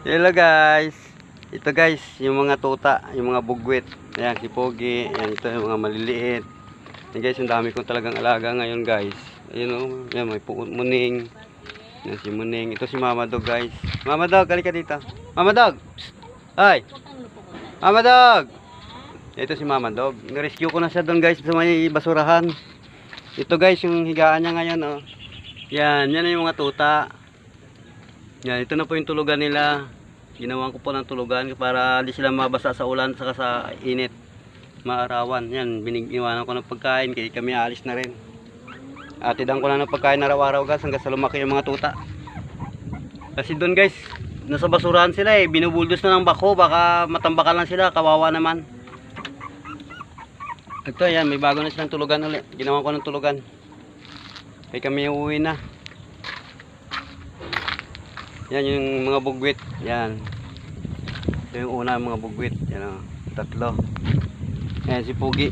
Hello guys. Ito guys, yung mga tuta, yung mga bugwit. Ayan, si Pogi. Ayan, ito yung mga maliliit. Ayan guys, ang dami kong talagang alaga ngayon guys. Ayan o, ayan, may muning. Ayan si Muning. Ito si Mama Dog guys. Mama Dog, halika dito. Mama Dog! Psst! Hi! Mama Dog! Ito si Mama Dog. Nirescue ko na siya doon guys sa may basurahan. Ito guys, yung higaan niya ngayon o. Yan, yan yung mga tuta. Yan, ito na po yung tulugan nila. Ginawan ko po ng tulugan para hindi sila mabasa sa ulan saka sa init, maarawan. Yan, iniwanan ko ng pagkain kaya kami alis na rin. Atidan ko na ng pagkain araw-araw guys hanggang sa lumaki yung mga tuta. Kasi doon guys, nasa basurahan sila eh, binubuldos na ng bako, baka matambakan lang sila, kawawa naman. Ito yan, may bago na silang tulugan ulit. Ginawan ko ng tulugan. Kaya kami uuwi na. Yan yung mga bugwit. Yan. Ito yung una mga bugwit. Yan o. 3. Yan si Pogi.